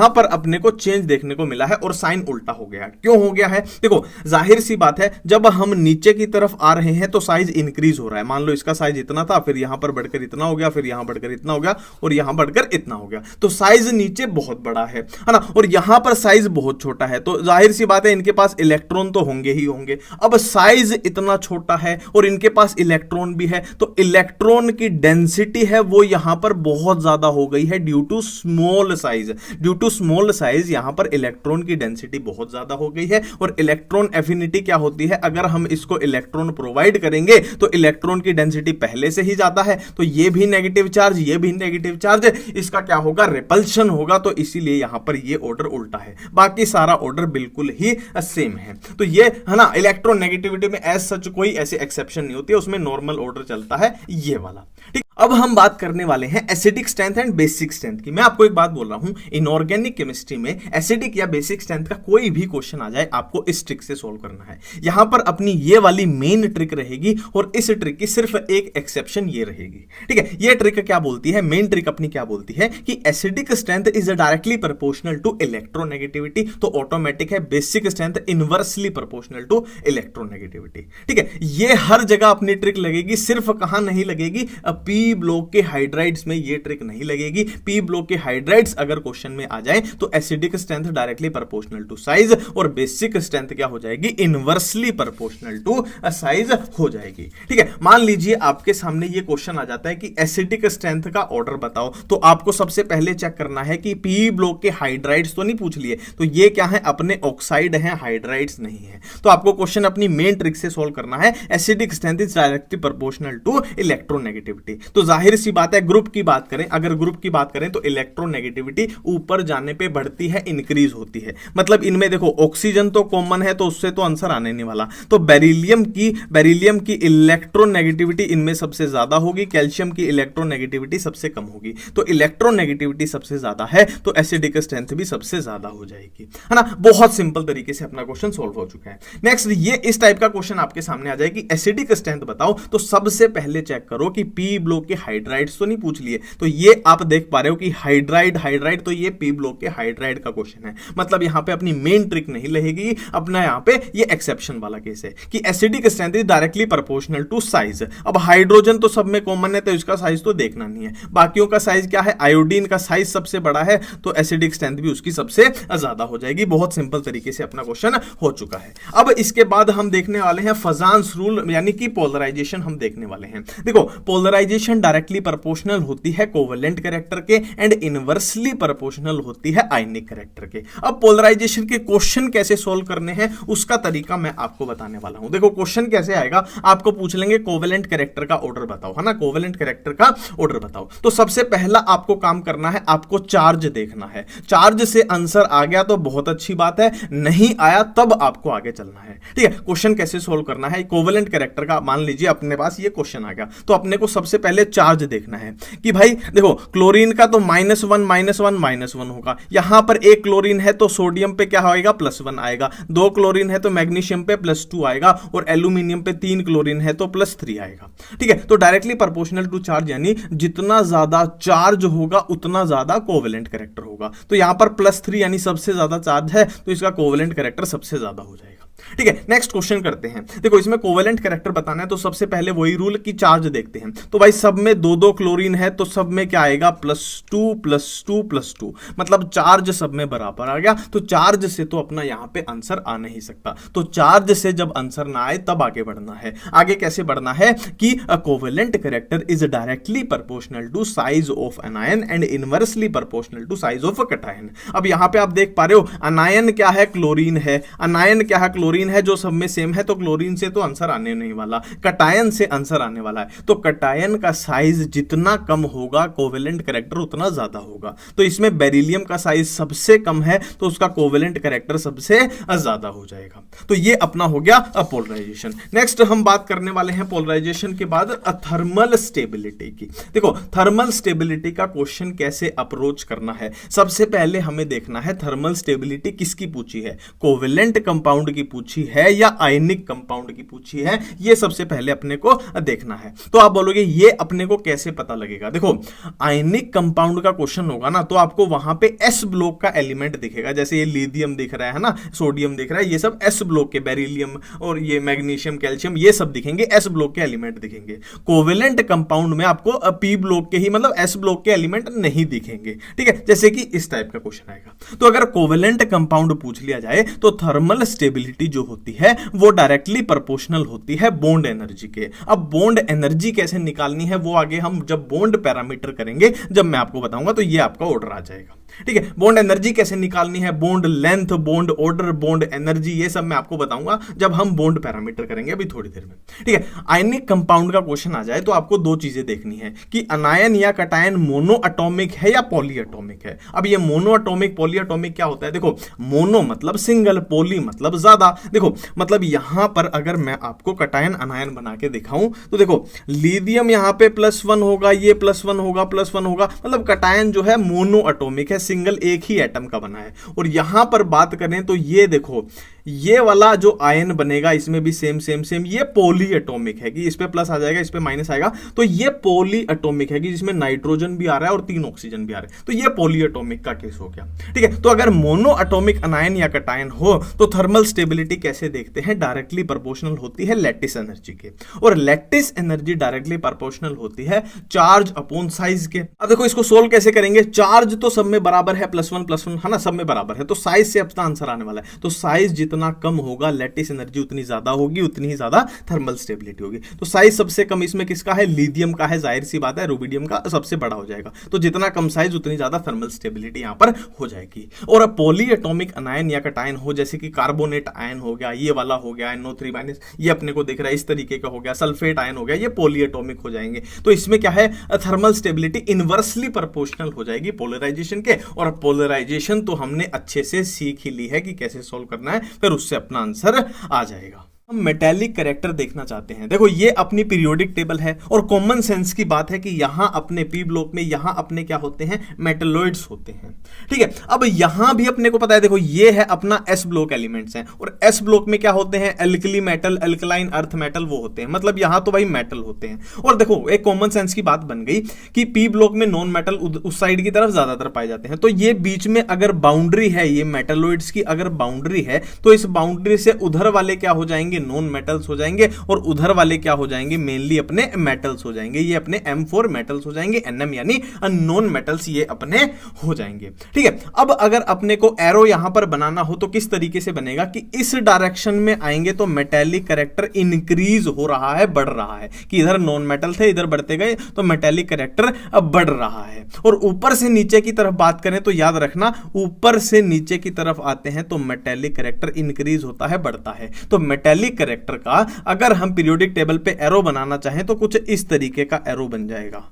पर अपने को चेंज देखने को मिला है और साइन उल्टा हो गया। क्यों हो गया है, देखो जाहिर सी बात है, जब हम नीचे की तरफ आ रहे हैं तो साइज इंक्रीज हो रहा है। मान लो इसका साइज इतना था, फिर यहां पर बढ़कर इतना हो गया, फिर यहां बढ़कर इतना हो गया, और यहां बढ़कर इतना हो गया, तो साइज नीचे बहुत बड़ा है ना, और यहां पर साइज बहुत छोटा है, तो जाहिर सी बात है इनके पास इलेक्ट्रॉन तो होंगे ही होंगे। अब साइज इतना छोटा है और इनके पास इलेक्ट्रॉन भी है, तो इलेक्ट्रॉन की डेंसिटी है वो यहां पर बहुत ज्यादा हो गई है due to small size. Due to small size यहां पर इलेक्ट्रॉन की डेंसिटी बहुत ज्यादा हो गई है। और इलेक्ट्रॉन एफिनिटी क्या होती है, अगर हम इसको इलेक्ट्रॉन प्रोवाइड करेंगे तो इलेक्ट्रॉन की डेंसिटी पहले से ही ज्यादा है, तो ये भी नेगेटिव चार्ज, ये भी नेगेटिव चार्ज, इसका क्या होगा, रिपल्शन होगा। तो इसीलिए यहां पर ये ऑर्डर उल्टा है, बाकी सारा ऑर्डर बिल्कुल ही सेम है। तो ये है ना, इलेक्ट्रॉन नेगेटिविटी में एज सच कोई ऐसी एक्सेप्शन नहीं होती है, उसमें नॉर्मल ऑर्डर चलता है ये वाला। ठीक, अब हम बात करने वाले हैं acidic strength and basic strength की। मैं आपको एक बात बोल रहा हूं, इनऑर्गेनिक केमिस्ट्री में एसिडिक या बेसिक स्ट्रेंथ का कोई भी क्वेश्चन आ जाए, आपको इस ट्रिक से सॉल्व करना है। यहां पर अपनी ये वाली मेन ट्रिक रहेगी, और इस ट्रिक की सिर्फ एक एक्सेप्शन ये रहेगी। ठीक है, ये ट्रिक क्या बोलती है, मेन ट्रिक अपनी क्या बोलती है कि acidic strength is directly proportional to electronegativity, तो ऑटोमेटिक है basic strength inversely proportional to electronegativity. ठीक है, ये हर जगह अपनी ट्रिक लगेगी, सिर्फ कहां नहीं लगेगी, पी ब्लॉक के हाइड्राइड्स में ये ट्रिक नहीं लगेगी। पी ब्लॉक के हाइड्राइड्स अगर क्वेश्चन में आ जाए तो acidic strength directly proportional to size, और बेसिक स्ट्रेंथ क्या हो जाएगी, इनवर्सली प्रोपोर्शनल टू साइज हो जाएगी। ठीक है, मान लीजिए आपके सामने ये क्वेश्चन आ जाता है कि एसिडिक स्ट्रेंथ का ऑर्डर बताओ, तो आपको सबसे पहले चेक करना है कि पी ब्लॉक के हाइड्राइड्स तो नहीं पूछ लिए, तो ये क्या है, अपने ऑक्साइड हैं, हाइड्राइड्स नहीं है। तो आपको क्वेश्चन अपनी मेन ट्रिक से सॉल्व करना है, acidic strength is directly proportional to electronegativity. तो जाहिर सी बात है, ग्रुप की बात करें, अगर ग्रुप की बात करें तो इलेक्ट्रोनेगेटिविटी ऊपर जाने पे बढ़ती है, इंक्रीज होती है। मतलब इनमें देखो ऑक्सीजन तो कॉमन है, तो उससे तो आंसर आने नहीं वाला, तो बेरिलियम की इलेक्ट्रोनेगेटिविटी इनमें सबसे ज्यादा होगी, कैल्शियम की इलेक्ट्रोनेगेटिविटी इलेक्ट्रोनेगेटिविटी सबसे कम होगी, तो इलेक्ट्रोनेगेटिविटी सबसे ज्यादा है तो एसिडिक स्ट्रेंथ भी सबसे ज्यादा हो जाएगी, है ना। बहुत सिंपल तरीके से अपना क्वेश्चन सॉल्व हो चुका है। नेक्स्ट ये इस टाइप का क्वेश्चन आपके सामने आ जाए कि एसिडिक स्ट्रेंथ बताओ, तो सबसे पहले चेक करो कि पी ब्लॉक के हाइड्राइड्स तो नहीं पूछ लिए, तो ये आप देख पा रहे हो कि हाइड्राइड, तो ये पी ब्लॉक के हाइड्राइड का क्वेश्चन है, मतलब यहां पे अपनी मेन ट्रिक नहीं रहेगी, अपना यहां पे ये एक्सेप्शन वाला केस है कि acidic strength is directly proportional to size. अब हाइड्रोजन तो सब में कॉमन है तो इसका साइज तो देखना नहीं है, बाकियों का साइज क्या है, आयोडीन का साइज सबसे बड़ा है तो एसिडिक स्ट्रेंथ भी उसकी सबसे ज्यादा हो जाएगी। बहुत सिंपल तरीके से अपना क्वेश्चन हो चुका है। अब इसके बाद हम देखने वाले हैं फजान्स रूल, यानी कि पोलराइजेशन हम देखने वाले हैं। देखो पोलराइजेशन डायरेक्टली प्रोपोर्शनल होती है कोवेलेंट कैरेक्टर के एंड इनवर्सली प्रोपोर्शनल होती है आयनिक कैरेक्टर के। अब पोलराइजेशन के क्वेश्चन कैसे सोल्व करने हैं उसका तरीका मैं आपको बताने वाला हूं। देखो क्वेश्चन कैसे आएगा, आपको पूछ लेंगे कोवेलेंट कैरेक्टर का ऑर्डर बताओ, है ना, कोवेलेंट कैरेक्टर का ऑर्डर बताओ। तो सबसे पहला आपको काम करना है, आपको चार्ज देखना है। चार्ज से आंसर आ गया तो बहुत अच्छी बात है, नहीं आया तब आपको आगे चलना है, ठीक है। क्वेश्चन कैसे सोल्व करना है, कोवेलेंट कैरेक्टर का मान लीजिए अपने पास ये क्वेश्चन आ गया, तो अपने को सबसे पहले चार्ज देखना है कि भाई देखो क्लोरीन का तो -1 होगा, यहां पर एक क्लोरीन है तो सोडियम पे क्या आएगा, +1 आएगा, 2 क्लोरीन है तो मैग्नीशियम पे +2 आएगा, और एल्यूमिनियम पे 3 क्लोरीन है तो +3 आएगा, ठीक है। तो डायरेक्टली प्रोपोर्शनल टू चार्ज, यानी जितना ज्यादा चार्ज होगा उतना ज्यादा कोवेलेंट कैरेक्टर होगा। तो यहां पर +3 यानी सबसे ज्यादा चार्ज है तो इसका कोवेलेंट कैरेक्टर सबसे ज्यादा हो जाएगा, ठीक है। नेक्स्ट क्वेश्चन करते हैं। देखो इसमें कोवेलेंट कैरेक्टर बताना है तो सबसे पहले वही रूल की चार्ज देखते हैं। तो भाई सब में 2-2 क्लोरीन है तो सब में क्या आएगा, +2, मतलब चार्ज सब में बराबर आ गया। तो चार्ज से तो अपना यहां पे आंसर आ नहीं सकता, तो चार्ज से जब आंसर ना आए तब आगे बढ़ना है। आगे कैसे बढ़ना है कि covalent character is directly proportional to size of anion and inversely proportional to size of cation. अब यहां पे आप देख पा रहे हो अनायन क्या है, क्लोरीन है, अनायन क्या है, क्लोरीन है, जो सब में सेम है, तो क्लोरीन से तो आंसर आने नहीं वाला, कैटायन से आंसर आने वाला है। तो कैटायन का साइज जितना कम होगा कोवेलेंट कैरेक्टर उतना ज्यादा होगा। तो इसमें बेरिलियम का साइज सबसे कम है तो उसका कोवेलेंट कैरेक्टर सबसे ज्यादा हो जाएगा। तो ये अपना हो गया पोलराइजेशन। नेक्स्ट हम बात करने वाले हैं पोलराइजेशन के बाद थर्मल स्टेबिलिटी की। देखो थर्मल स्टेबिलिटी का क्वेश्चन कैसे अप्रोच करना है, सबसे पहले हमें देखना है थर्मल स्टेबिलिटी किसकी पूछी है, कोवेलेंट कंपाउंड की पूछी है या आयनिक कंपाउंड की पूछी है, ये सबसे पहले अपने को देखना है। तो आप बोलोगे ये अपने को कैसे पता लगेगा, देखो आयनिक कंपाउंड का क्वेश्चन होगा ना तो आपको वहां पे एस ब्लॉक का एलिमेंट दिखेगा, जैसे ये लिथियम दिख रहा है ना, सोडियम दिख रहा है, ये सब एस ब्लॉक के, बेरिलियम और ये मैग्नीशियम, कैल्शियम, ये सब दिखेंगे, एस ब्लॉक के एलिमेंट दिखेंगे। कोवेलेंट कंपाउंड में आपको पी ब्लॉक के ही, मतलब एस ब्लॉक के एलिमेंट नहीं दिखेंगे, ठीक है, जैसे कि इस टाइप का क्वेश्चन आएगा। तो अगर कोवेलेंट कंपाउंड पूछ लिया जाए तो थर्मल स्टेबिलिटी जो होती है वो डायरेक्टली प्रोपोर्शनल होती है बॉन्ड एनर्जी के। अब बॉन्ड एनर्जी कैसे निकालनी है वो आगे हम जब बॉन्ड पैरामीटर करेंगे, जब मैं आपको बताऊंगा तो ये आपका ऑर्डर आ जाएगा, ठीक है। बॉन्ड एनर्जी कैसे निकालनी है, bond length, bond order, bond energy, ये सब मैं आपको बताऊंगा जब हम बॉन्ड पैरामीटर करेंगे अभी थोड़ी देर में, ठीक है। आयनिक कंपाउंड का क्वेश्चन आ जाए तो आपको दो चीजें देखनी है कि अनायन या कैटायन मोनो एटॉमिक है या पॉली एटॉमिक है। अब ये मोनो एटॉमिक, पॉली एटॉमिक क्या होता है, देखो मोनो मतलब सिंगल, पॉली मतलब ज्यादा। देखो मतलब यहां पर अगर मैं आपको कैटायन अनायन बना के दिखाऊं तो देखो लिथियम यहां पे +1 होगा, ये +1 होगा, +1 होगा, मतलब कैटायन जो है मोनो एटॉमिक है, सिंगल एक ही एटम का बना है। और यहां पर बात करें तो ये देखो ये वाला जो आयन बनेगा इसमें भी सेम सेम सेम, ये पॉली एटॉमिक है कि इस पे प्लस आ जाएगा, इस पे माइनस आएगा, तो ये पॉली एटॉमिक है कि जिसमें नाइट्रोजन भी आ रहा है और 3 ऑक्सीजन भी आ रहे हैं, तो ये पॉली एटॉमिक का केस हो गया, ठीक है। तो अगर मोनो एटॉमिक अनायन या कैटायन हो तो थर्मल स्टेबिलिटी कैसे देखते हैं, डायरेक्टली प्रोपोर्शनल होती है लैटिस एनर्जी के, और लैटिस एनर्जी डायरेक्टली प्रोपोर्शनल होती है चार्ज अपॉन साइज के। अब देखो इसको सोल्व कैसे करेंगे, चार्ज तो सब में बराबर है, +1 है ना, सब में बराबर है, तो साइज से अपना आंसर आने वाला है। तो साइज जितना कम होगा लैटिस एनर्जी उतनी ज्यादा होगी, उतनी ही ज्यादा थर्मल स्टेबिलिटी होगी। तो साइज सबसे कम इसमें किसका है, लिथियम का है, जाहिर सी बात है, रुबिडियम का सबसे बड़ा हो जाएगा। तो जितना कम साइज उतनी ज्यादा थर्मल स्टेबिलिटी यहां पर हो जाएगी। और पॉली एटॉमिक अनायन या कैटायन हो, जैसे कि कार्बोनेट आयन हो गया, ये वाला हो गया NO3-, ये अपने को दिख रहा है इस तरीके का हो गया, सल्फेट आयन हो गया, ये पॉली एटॉमिक हो जाएंगे। तो इसमें क्या है, थर्मल स्टेबिलिटी इनवर्सली प्रोपोर्शनल हो जाएगी पोलराइजेशन के। और पोलराइजेशन तो हमने अच्छे से सीख ही ली है कि कैसे सोल्व करना है, फिर उससे अपना आंसर आ जाएगा। हम मेटेलिक कैरेक्टर देखना चाहते हैं। देखो ये अपनी पीरियोडिक टेबल है और कॉमन सेंस की बात है कि यहां अपने पी ब्लॉक में यहां अपने क्या होते हैं, मेटलॉइड्स होते हैं। ठीक है, अब यहां भी अपने को पता है, देखो ये है अपना एस ब्लॉक एलिमेंट्स हैं और एस ब्लॉक में क्या होते हैं, alkali metal, alkaline earth metal वो होते हैं, मतलब यहां तो भाई मेटल होते हैं। और देखो एक कॉमन सेंस की बात बन गई कि पी ब्लॉक में नॉन मेटल उस साइड की तरफ ज्यादातर पाए जाते हैं, तो ये बीच में अगर बाउंड्री है, ये मेटलॉइड्स की अगर बाउंड्री है तो इस बाउंड्री से उधर वाले क्या हो जाएंगे, नॉन मेटल्स हो जाएंगे और उधर वाले क्या हो जाएंगे, मेनली अपने मेटल्स हो जाएंगे। ये अपने M4 मेटल्स हो जाएंगे, NM यानी नॉन मेटल्स ये अपने हो जाएंगे। ठीक है, अब अगर अपने को एरो यहां पर बनाना हो तो किस तरीके से बनेगा कि इस डायरेक्शन में आएंगे तो मेटेलिक कैरेक्टर इंक्रीज हो रहा है, बढ़ रहा है, कि इधर नॉन मेटल थे इधर बढ़ते गए तो मेटेलिक कैरेक्टर अब बढ़ रहा है। और ऊपर से नीचे की तरफ बात करें तो याद रखना, ऊपर से नीचे की तरफ आते हैं तो मेटेलिक कैरेक्टर इंक्रीज होता है, बढ़ता है। तो मेटेलिक कैरेक्टर का अगर हम पीरियोडिक टेबल पे एरो बनाना चाहें तो कुछ इस तरीके का एरो बन जाएगा,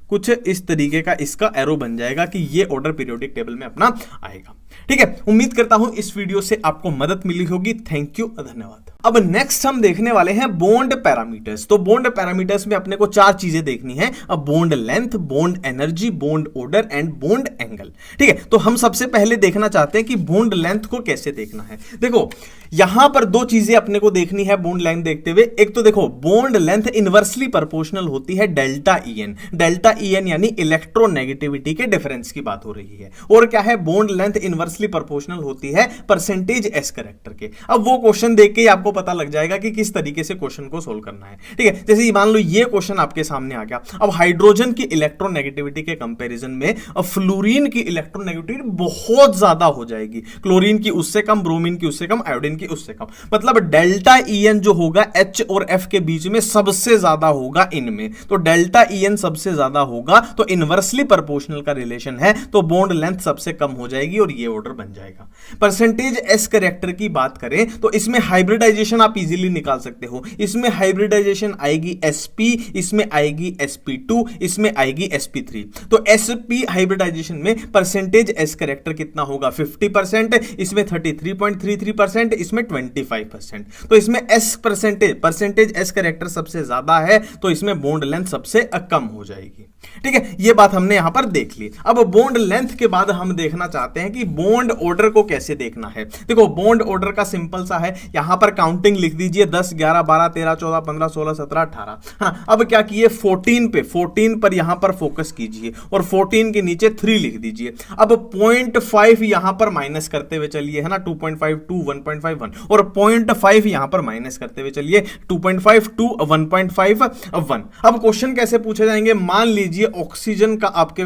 कुछ इस तरीके का इसका एरो बन जाएगा कि ये ऑर्डर पीरियोडिक टेबल में अपना आएगा। ठीक है, उम्मीद करता हूं इस वीडियो से आपको मदद मिली होगी। थैंक यू, धन्यवाद। अब नेक्स्ट हम देखने वाले हैं बॉन्ड पैरामीटर्स। तो बॉन्ड पैरामीटर्स में अपने को 4 चीजें देखनी है, bond length, bond energy, bond order and bond angle. ठीक है, तो हम सबसे पहले देखना चाहते हैं कि बॉन्ड लेंथ को कैसे देखना है। देखो यहां पर 2 चीजें अपने को देखनी है बॉन्ड लेंथ देखते हुए। एक तो देखो बॉन्ड लेंथ इनवर्सली प्रोपोर्शनल होती है डेल्टा EN, डेल्टा EN यानी इलेक्ट्रोनेगेटिविटी के डिफरेंस की बात हो रही है। और क्या है, बॉन्ड लेंथ इनवर्सली प्रोपोर्शनल होती है परसेंटेज एस कैरेक्टर के। अब वो क्वेश्चन देख के आपको पता लग जाएगा कि किस तरीके से क्वेश्चन को सोल्व करना है। ठीक है, जैसे मान लो ये क्वेश्चन आपके सामने आ गया। अब हाइड्रोजन की इलेक्ट्रोनेगेटिविटी के कंपैरिजन में फ्लोरीन की इलेक्ट्रोनेगेटिविटी बहुत ज्यादा हो जाएगी, क्लोरीन की उससे कम, ब्रोमीन की उससे कम, आयोडीन की उससे कम। मतलब डेल्टा EN जो होगा H और F के बीच में सबसे ज्यादा होगा इनमें, तो डेल्टा EN सबसे ज्यादा होगा, तो इनवर्सली प्रोपोर्शनल का रिलेशन है, तो बॉन्ड लेंथ सबसे कम हो जाएगी और ये ऑर्डर बन जाएगा। परसेंटेज एस कैरेक्टर की बात करें तो इसमें हाइब्रिडाइजेशन आप इजीली निकाल सकते हो। इसमें हाइब्रिडाइजेशन आएगी sp, इसमें आएगी sp2, इसमें आएगी sp3। तो sp हाइब्रिडाइजेशन में परसेंटेज एस कैरेक्टर कितना होगा, 50%, इसमें 33.33%, इसमें 25%। तो इसमें एस परसेंटेज एस कैरेक्टर सबसे ज्यादा है, तो इसमें बॉन्ड लेंथ सबसे कम हो जाएगी। ठीक है, ये बात हमने यहां पर देख ली। अब बॉन्ड लेंथ के बाद हम देखना चाहते हैं कि बॉन्ड ऑर्डर को कैसे देखना है। देखो बॉन्ड ऑर्डर का सिंपल सा है, यहां पर काउंटिंग लिख दीजिए 10 11 12 13 14 15 16 17 18। हाँ, अब क्या किए 14 पर यहां पर फोकस कीजिए और 14 के नीचे 3 लिख दीजिए। अब 0.5 यहां पर माइनस करते हुए चलिए, है ना, 2.5 2 1.51 और 0.5 यहां पर माइनस करते हुए चलिए 2.5 2 1.5 1। अब क्वेश्चन कैसे पूछे जाएंगे, मान लीजिए ऑक्सीजन का आपके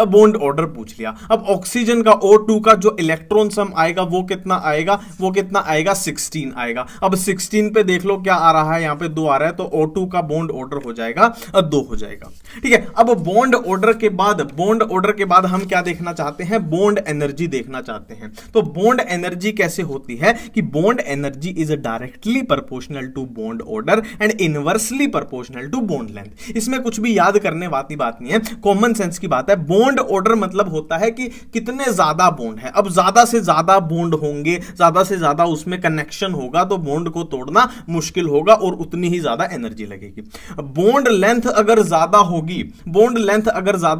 बॉन्ड ऑर्डर पूछ लिया। अब ऑक्सीजन का O2 का जो इलेक्ट्रॉन सम आएगा वो कितना आएगा, 16 आएगा। अब 16 पे देख लो क्या आ रहा है, यहां पे 2 आ रहा है, तो O2 का बॉन्ड ऑर्डर हो जाएगा 2 हो जाएगा। ठीक है, अब बॉन्ड ऑर्डर के बाद हम क्या देखना चाहते हैं, बॉन्ड एनर्जी देखना चाहते हैं। तो बॉन्ड एनर्जी कैसे होती है कि bond energy is directly proportional to bond order and inversely proportional to bond length. इसमें कुछ भी याद करने वाली बात नहीं है, कॉमन सेंस की बात है। बॉन्ड ऑर्डर मतलब होता है कि कितने ज्यादा बॉन्ड है। अब ज्यादा से ज्यादा बॉन्ड होंगे, ज्यादा से ज्यादा उसमें कनेक्शन होगा, तो बॉन्ड को तोड़ना मुश्किल होगा और उतनी ही ज्यादा एनर्जी लगेगी। बॉन्ड लेंथ अगर ज्यादा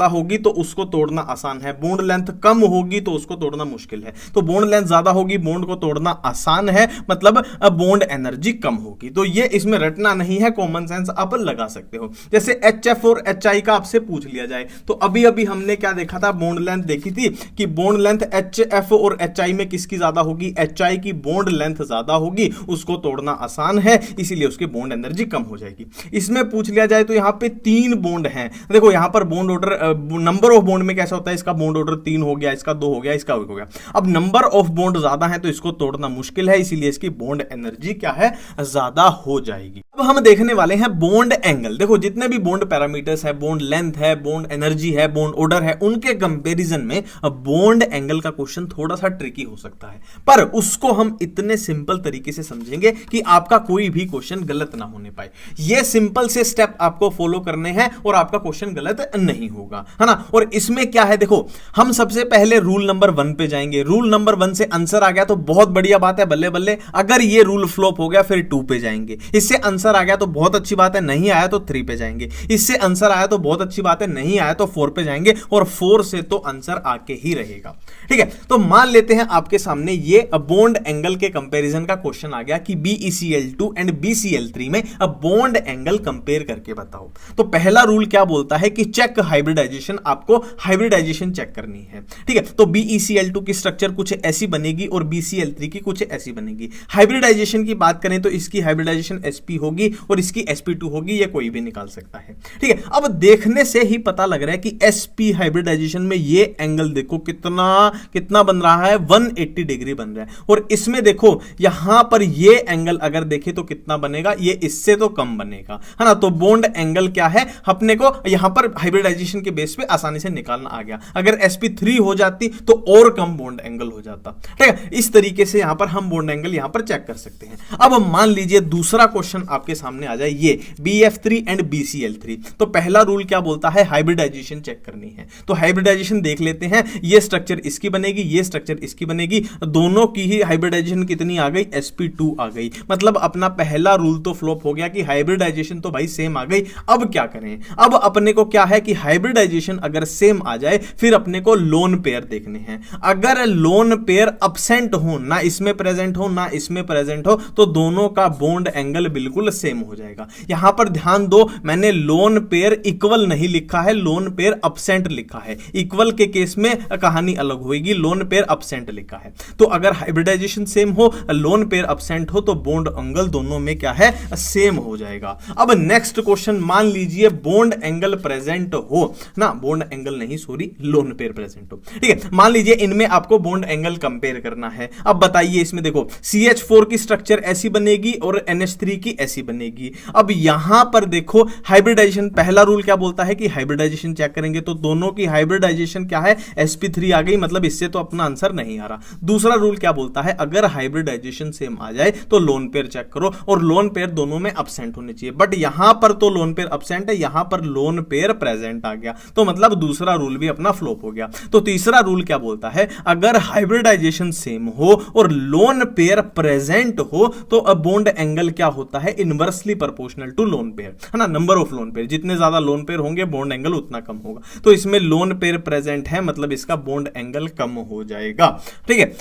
होगी तो उसको तोड़ना आसान है, बॉन्ड लेंथ कम होगी तो उसको तोड़ना मुश्किल है। तो बॉन्ड लेंथ ज्यादा होगी, बॉन्ड को तोड़ना आसान है, मतलब बॉन्ड एनर्जी कम होगी। तो ये इसमें रटना नहीं है, कॉमन सेंस आप लगा सकते हो। जैसे HF और HI का आपसे पूछ लिया जाए तो अभी अभी हमने क्या देखा था, बॉन्ड लेंथ देखी थी कि बॉन्ड लेंथ HF और HI में किसकी ज्यादा होगी, HI की बॉन्ड लेंथ ज्यादा होगी, उसको तोड़ना आसान है, इसीलिए उसकी बॉन्ड एनर्जी कम हो जाएगी। इसमें पूछ लिया जाए तो यहां पे 3 बॉन्ड हैं। देखो यहां पर bond order, number of bond में कैसा होता है, इसका बॉन्ड ऑर्डर 3 हो गया, इसका 2 हो गया, इसका 1 हो गया। अब नंबर ऑफ बॉन्ड ज्यादा है तो इसको तोड़ना मुश्किल है, इसीलिए इसकी बॉन्ड एनर्जी क्या है, ज्यादा हो जाएगी। अब हम देखने वाले हैं बॉन्ड एंगल। देखो जितने भी बॉन्ड पैरामीटर्स है, बॉन्ड लेंथ है, बॉन्ड एनर्जी है, बॉन्ड ऑर्डर है, उनके कंपैरिजन में बॉन्ड एंगल का क्वेश्चन क्वेश्चन थोड़ा सा ट्रिकी हो सकता है, पर उसको हम इतने सिंपल तरीके से समझेंगे कि आपका कोई भी क्वेश्चन गलत ना होने पाए। ये सिंपल से स्टेप आपको फॉलो करने हैं और आपका क्वेश्चन गलत नहीं होगा, है ना। और इसमें क्या है, देखो हम सबसे पहले रूल नंबर 1 पे जाएंगे। रूल नंबर 1 से आंसर आ गया तो बहुत बढ़िया बात है, बल्ले बल्ले। अगर ये रूल फ्लॉप हो गया फिर 2 पे जाएंगे। इससे आंसर आ गया तो बहुत अच्छी बात है, नहीं आया तो 3 पे जाएंगे। इससे आंसर आया तो बहुत अच्छी बात है, नहीं आया तो 4 पे जाएंगे, और 4 से तो आंसर आके ही रहेगा। ठीक है, तो मान लेते हैं आपके सामने ये बॉन्ड एंगल के कंपैरिजन का क्वेश्चन आ गया कि BeCl2 एंड BCl3 में बॉन्ड एंगल कंपेयर करके बताओ। तो पहला रूल क्या बोलता है कि चेक हाइब्रिडाइजेशन, आपको हाइब्रिडाइजेशन चेक करनी है। ठीक है, तो BeCl2 की स्ट्रक्चर कुछ ऐसी बनेगी और BCl3 की कुछ ऐसी बनेगी। हाइब्रिडाइजेशन की बात करें तो इसकी हाइब्रिडाइजेशन sp होगी और इसकी sp2 होगी, ये कोई भी निकाल सकता है। ठीक है, अब देखने से ही पता लग रहा है कि sp हाइब्रिडाइजेशन में ये एंगल देखो कितना बन रहा है, 180 डिग्री बन रहा है। और इसमें देखो यहां पर ये एंगल अगर देखें तो कितना बनेगा, ये इससे तो कम बनेगा, है ना। तो बॉन्ड एंगल क्या है, अपने को यहां पर हाइब्रिडाइजेशन के बेस पे आसानी से निकालना आ गया। अगर sp3 हो जाती तो और कम बॉन्ड एंगल हो जाता। ठीक है, इस तरीके से यहां पर हम बॉन्ड एंगल यहां पर चेक कर सकते हैं। अब मान लीजिए दूसरा क्वेश्चन आपके सामने आ जाए, ये BF3 एंड BCl3। तो पहला रूल क्या बोलता है, हाइब्रिडाइजेशन चेक करनी है। तो हाइब्रिडाइजेशन देख लेते हैं, ये स्ट्रक्चर इसकी बनेगी, ये स्ट्रक्चर इसकी बनेगी, दोनों की ही हाइब्रिडाइजेशन कितनी आ गई, sp2 आ गई। मतलब अपना पहला रूल तो फ्लॉप हो गया कि हाइब्रिडाइजेशन तो भाई सेम आ गई। अब क्या करें, अब अपने को क्या है कि हाइब्रिडाइजेशन अगर सेम आ जाए फिर अपने को लोन पेयर देखने हैं। अगर लोन पेयर अब्सेंट हो, ना इसमें प्रेजेंट हो ना इसमें प्रेजेंट हो, तो दोनों का बॉन्ड एंगल बिल्कुल सेम हो जाएगा। यहां पर ध्यान दो, मैंने लोन पेयर इक्वल नहीं लिखा है, लोन पेयर अब्सेंट लिखा है। इक्वल के केस में कहानी अलग होगी, लोन पेयर अब्सेंट लिखा है। तो अगर हाइब्रिडाइजेशन सेम हो, लोन पेयर अब्सेंट हो, तो बॉन्ड एंगल दोनों में क्या है, सेम हो जाएगा। अब नेक्स्ट क्वेश्चन, मान लीजिए बॉन्ड एंगल प्रेजेंट हो ना, बॉन्ड एंगल नहीं सॉरी, लोन पेयर प्रेजेंट हो। ठीक है, मान लीजिए इनमें आपको बॉन्ड एंगल कंपेयर करना है। अब बताइए, इसमें देखो CH4 की स्ट्रक्चर ऐसी बनेगी और NH3 की ऐसी बनेगी। अब यहां पर देखो हाइब्रिडाइजेशन, पहला रूल क्या बोलता है कि हाइब्रिडाइजेशन चेक करेंगे, तो दोनों की हाइब्रिडाइजेशन क्या है, sp3 आ गई, मतलब इससे तो अपना आंसर नहीं आ रहा। दूसरा रूल क्या बोलता है, अगर हाइब्रिडाइजेशन सेम आ जाए तो लोन पेयर चेक करो, और लोन पेयर दोनों में अब्सेंट होने चाहिए। बट यहां पर तो लोन पेयर अब्सेंट है, यहां पर लोन पेयर प्रेजेंट आ गया, तो मतलब दूसरा रूल भी अपना फ्लॉप हो गया। तो तीसरा रूल क्या बोलता है, अगर हाइब्रिडाइजेशन सेम हो और लोन पेयर प्रेजेंट हो तो बॉन्ड एंगल क्या होता है, inversely proportional to lone pair, है ना। नंबर ऑफ लोन पेयर, जितने ज्यादा लोन पेयर होंगे बॉन्ड एंगल उतना कम होगा। तो इसमें लोन पेयर प्रेजेंट है, मतलब इसका बॉन्ड एंगल कम हो जाएगा। ठीक है,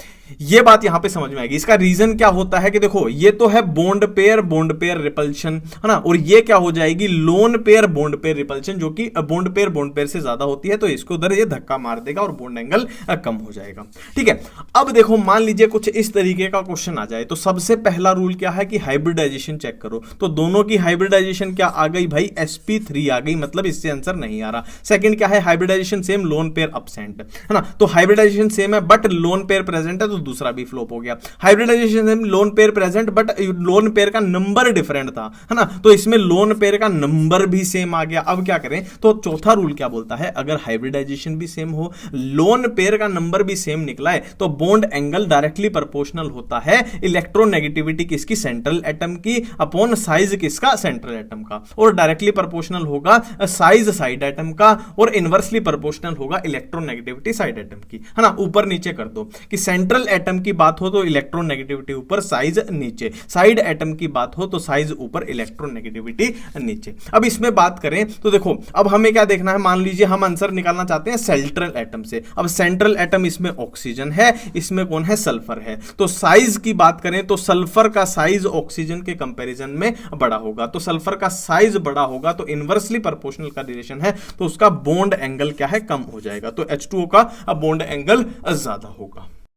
ये बात यहां पे समझ में आएगी। इसका रीजन क्या होता है कि देखो ये तो है बॉन्ड पेयर रिपल्शन, है ना, और ये क्या हो जाएगी, lone pair bond pair repulsion, जो कि बॉन्ड पेयर से ज्यादा होती है, तो इसको उधर ये धक्का मार देगा और बॉन्ड एंगल कम हो जाएगा। ठीक है, अब देखो मान लीजिए कुछ इस तरीके का क्वेश्चन आ जाए, तो सबसे पहला रूल क्या है कि हाइब्रिडाइजेशन चेक करो। तो दोनों की हाइब्रिडाइजेशन क्या आ गई भाई, sp3 आ गई, मतलब इससे आंसर नहीं आ रहा। सेकंड क्या है, hybridization same, lone pair absent, है ना। तो हाइब्रिडाइजेशन सेम है बट लोन पेयर प्रेजेंट है, तो दूसरा भी फ्लॉप हो गया। Hybridization same, lone pair present but lone pair का नंबर डिफरेंट था, है ना, तो इसमें लोन पेयर का नंबर भी सेम आ गया। अब क्या करें, तो चौथा रूल क्या बोलता है, अगर हाइब्रिडाइजेशन भी सेम हो, लोन पेयर का नंबर भी सेम निकला है, तो बॉन्ड एंगल डायरेक्टली प्रोपोर्शनल होता है इलेक्ट्रोनेगेटिविटी किसकी, सेंट्रल एटम की, अपॉन साइज किसका, सेंट्रल एटम का, और डायरेक्टली प्रोपोर्शनल होगा साइज साइड एटम का, और इनवर्सली प्रोपोर्शनल होगा इलेक्ट्रोनेगेटिविटी साइड एटम की, है ना। ऊपर नीचे कर दो कि सेंट्रल एटम की बात हो तो इलेक्ट्रोनेगेटिविटी ऊपर, साइज नीचे, साइड एटम की बात हो तो साइज ऊपर, इलेक्ट्रोनेगेटिविटी नीचे। अब इसमें बात करें तो देखो अब हमें क्या देखना है, मान लीजिए हम आंसर निकालना चाहते हैं सेंट्रल एटम से। अब सेंट्रल एटम इसमें ऑक्सीजन है, इसमें कौन है, सल्फर है। तो साइज की बात करें तो सल्फर का साइज ऑक्सीजन के कंपैरिजन में बड़ा होगा, तो सल्फर का साइज बड़ा होगा तो इनवर्सली प्रोपोर्शनल का रिलेशन है, तो उसका बॉन्ड एंगल क्या है, कम हो जाएगा। तो H2O का बॉन्ड एंगल ज्यादा होगा।